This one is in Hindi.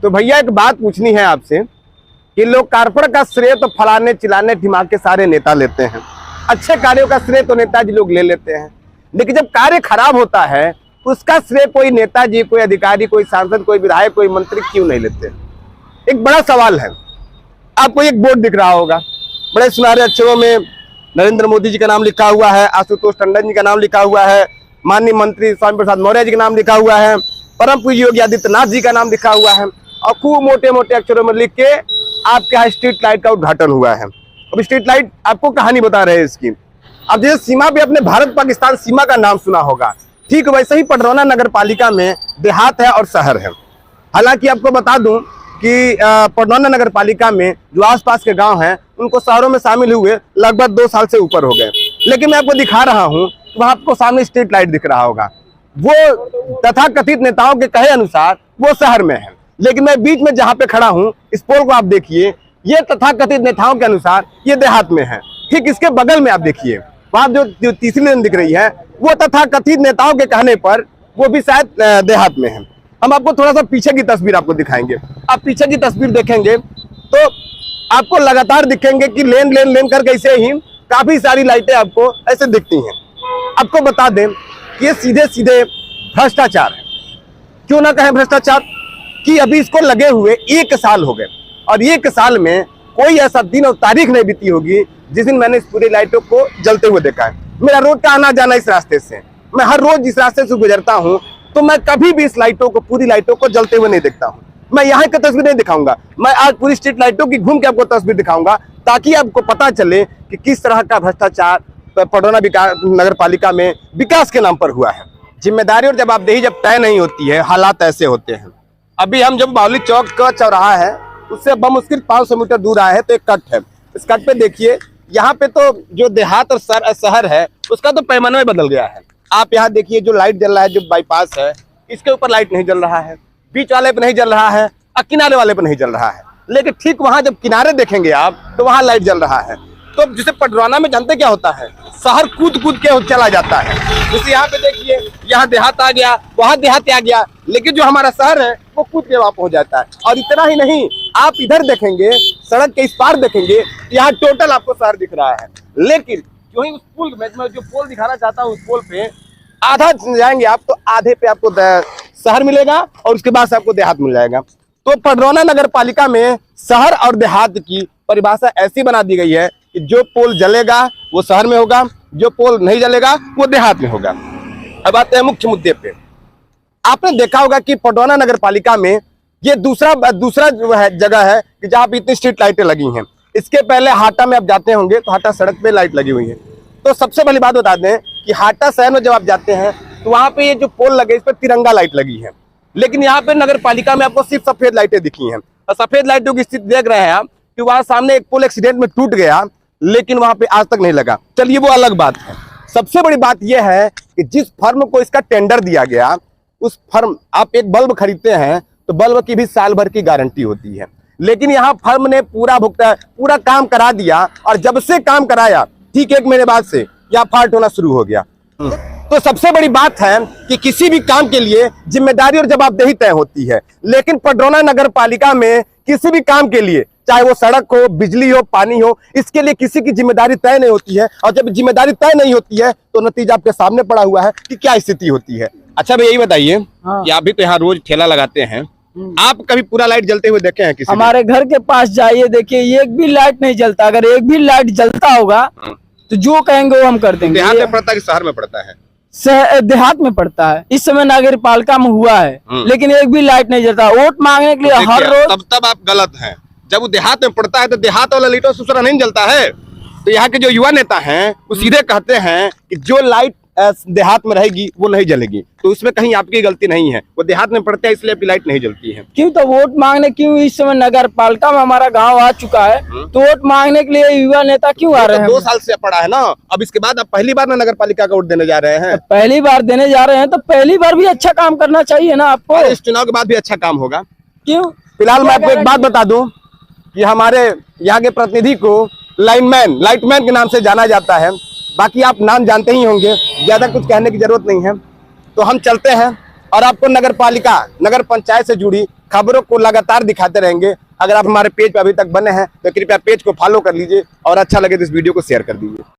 तो भैया एक बात पूछनी है आपसे कि लोकार्पण का श्रेय तो फलाने चिलाने ढिमाके सारे नेता लेते हैं, अच्छे कार्यों का श्रेय तो नेताजी लोग ले लेते हैं, लेकिन जब कार्य खराब होता है उसका श्रेय कोई नेताजी, कोई अधिकारी, कोई सांसद, कोई विधायक, कोई मंत्री क्यों नहीं लेते? एक बड़ा सवाल है। आपको एक बोर्ड दिख रहा होगा, बड़े सुनहरे अक्षरों में नरेंद्र मोदी जी का नाम लिखा हुआ है, आशुतोष टंडन जी का नाम लिखा हुआ है, माननीय मंत्री स्वामी प्रसाद मौर्य जी का नाम लिखा हुआ है, परम पूज्य योगी आदित्यनाथ जी का नाम लिखा हुआ है, और खूब मोटे मोटे अक्षरों में लिख के आपके यहाँ स्ट्रीट लाइट का उद्घाटन हुआ है। अब स्ट्रीट लाइट आपको कहानी बता रहे हैं इसकी। अब जैसे सीमा पे अपने भारत पाकिस्तान सीमा का नाम सुना होगा, ठीक वैसे ही पडरौना नगर पालिका में देहात है और शहर है। हालांकि आपको बता दूं कि पडरौना नगर पालिका में जो आसपास के गांव हैं उनको शहरों में शामिल हुए लगभग 2 साल से ऊपर हो गए, लेकिन मैं आपको दिखा रहा हूं, वहां आपको सामने स्ट्रीट लाइट दिख रहा होगा। वो तथाकथित नेताओं के कहे अनुसार वो शहर में है, लेकिन मैं बीच में जहां पे खड़ा हूं, इस पोल को आप देखिए, ये तथाकथित नेताओं के अनुसार ये देहात में है। ठीक इसके बगल में आप देखिए, वहां जो तीसरी लाइन दिख रही है वो तथाकथित नेताओं के कहने पर वो भी शायद देहात में है। हम आपको थोड़ा सा पीछे की तस्वीर आपको दिखाएंगे। आप पीछे की तस्वीर देखेंगे तो आपको लगातार दिखेंगे कि लेन लेन लेन करके ऐसे ही काफी सारी लाइटें आपको ऐसे दिखती हैं। आपको बता दें कि ये सीधे सीधे भ्रष्टाचार है। क्यों ना कहें भ्रष्टाचार, कि अभी इसको लगे हुए 1 साल हो गए, और 1 साल में कोई ऐसा दिन और तारीख नहीं बीती होगी जिस दिन मैंने इस पूरी लाइटों को जलते हुए देखा है। मेरा रोज का आना जाना इस रास्ते से, मैं हर रोज इस रास्ते से गुजरता हूँ, तो मैं कभी भी इस लाइटों को, पूरी लाइटों को जलते हुए नहीं देखता हूँ। मैं यहाँ की तस्वीर नहीं दिखाऊंगा, मैं आज पूरी स्ट्रीट लाइटों की घूम के आपको तस्वीर दिखाऊंगा, ताकि आपको पता चले कि किस तरह का भ्रष्टाचार पडरौना नगर पालिका में विकास के नाम पर हुआ है। जिम्मेदारी और जवाबदेही जब तय नहीं होती है, हालात ऐसे होते हैं। अभी हम जब बावली चौक का चौराहा है उससे बमुश्किल 500 मीटर दूर आए हैं, तो एक कट है। इस कट पे देखिए, यहाँ पे तो जो देहात और शहर है उसका तो पैमाना बदल गया है। आप यहाँ देखिए, जो लाइट जल रहा है, जो बाईपास है, इसके ऊपर लाइट नहीं जल रहा है, बीच वाले पे नहीं जल रहा है, और किनारे वाले पे नहीं जल रहा है। लेकिन ठीक वहां जब किनारे देखेंगे आप तो वहां लाइट जल रहा है। तो जिसे पडरौना में जानते क्या होता है, शहर कूद कूद के चला जाता है। जैसे यहाँ पे देखिए, यहाँ देहात आ गया, वहां देहात आ गया, लेकिन जो हमारा शहर है वो कूद के वहां पहुंच जाता है। और इतना ही नहीं, आप इधर देखेंगे, सड़क के इस पार देखेंगे, यहाँ टोटल आपको शहर दिख रहा है। लेकिन जो ही उस पुल में, मैं जो पोल दिखाना चाहता हूँ, उस पोल पे आधा जाएंगे आप तो आधे पे आपको शहर मिलेगा और उसके बाद से आपको देहात मिल जाएगा। तो पडरौना नगर पालिका में शहर और देहात की परिभाषा ऐसी बना दी गई है कि जो पोल जलेगा वो शहर में होगा, जो पोल नहीं जलेगा वो देहात में होगा। अब आते हैं मुख्य मुद्दे पे। आपने देखा होगा कि पडरौना नगर पालिका में ये दूसरा जो है जगह है कि जहाँ पे इतनी स्ट्रीट लाइटें लगी हैं। इसके पहले हाटा में आप जाते होंगे तो हाटा सड़क पे लाइट लगी हुई है। तो सबसे पहली बात बता दें कि हाटा शहर में जब आप जाते हैं तो वहां पे ये जो पोल लगे, इस पर तिरंगा लाइट लगी है, लेकिन यहाँ पे नगर पालिका में आपको सिर्फ सफेद लाइटें दिखी हैं। और सफेद लाइटों की स्थिति देख रहे हैं आप कि वहां सामने एक पोल एक्सीडेंट में टूट गया, लेकिन वहां पे आज तक नहीं लगा। चलिए वो अलग बात है। सबसे बड़ी बात यह है कि जिस फर्म को इसका टेंडर दिया गया, उस फर्म, आप एक बल्ब खरीदते हैं तो बल्ब की भी साल भर की गारंटी होती है, लेकिन यहाँ फर्म ने पूरा काम करा दिया, और जब से काम कराया ठीक 1 महीने बाद से यहाँ फाल्ट होना शुरू हो गया। तो सबसे बड़ी बात है कि किसी भी काम के लिए जिम्मेदारी और जवाबदेही तय होती है, लेकिन पडरौना नगर पालिका में किसी भी काम के लिए, चाहे वो सड़क हो, बिजली हो, पानी हो, इसके लिए किसी की जिम्मेदारी तय नहीं होती है। और जब जिम्मेदारी तय नहीं होती है तो नतीजा आपके सामने पड़ा हुआ है कि क्या स्थिति होती है। अच्छा भाई, यही बताइए कि आप भी तो यहाँ रोज ठेला लगाते हैं, आप कभी पूरा लाइट जलते हुए देखे हैं किसी? हमारे घर के पास जाइए, देखिए एक भी लाइट नहीं जलता। अगर एक भी लाइट जलता होगा तो जो कहेंगे वो हम कर देंगे। देहात में पड़ता है कि शहर में पड़ता है? देहात में पड़ता है। इस समय नगर पालिका में हुआ है, लेकिन एक भी लाइट नहीं जलता। वोट मांगने के लिए हर रोज। तब आप गलत हैं। जब वो देहात में पड़ता है तो देहात वाला लाइटों से दूसरा नहीं जलता है। तो यहाँ के जो युवा नेता हैं वो सीधे कहते हैं कि जो लाइट देहात में रहेगी वो नहीं जलेगी, तो उसमें कहीं आपकी गलती नहीं है। वो देहात में पड़ते हैं इसलिए आपकी लाइट नहीं जलती है। क्यों? तो वोट मांगने क्यों इस समय नगर पालिका में हमारा गांव आ चुका है, तो वोट मांगने के लिए युवा नेता क्यों आ रहे हैं? 2 साल से पड़ा है ना। अब इसके बाद आप पहली बार नगर पालिका का वोट देने जा रहे हैं। पहली बार देने जा रहे हैं तो पहली बार भी अच्छा काम करना चाहिए ना आपको। इस चुनाव के बाद भी अच्छा काम होगा। क्यों? फिलहाल मैं आपको एक बात बता दूं कि हमारे यहाँ के प्रतिनिधि को लाइटमैन के नाम से जाना जाता है। बाकी आप नाम जानते ही होंगे, ज्यादा कुछ कहने की जरूरत नहीं है। तो हम चलते हैं और आपको नगर पालिका, नगर पंचायत से जुड़ी खबरों को लगातार दिखाते रहेंगे। अगर आप हमारे पेज पर अभी तक बने हैं तो कृपया पेज को फॉलो कर लीजिए और अच्छा लगे तो इस वीडियो को शेयर कर दीजिए।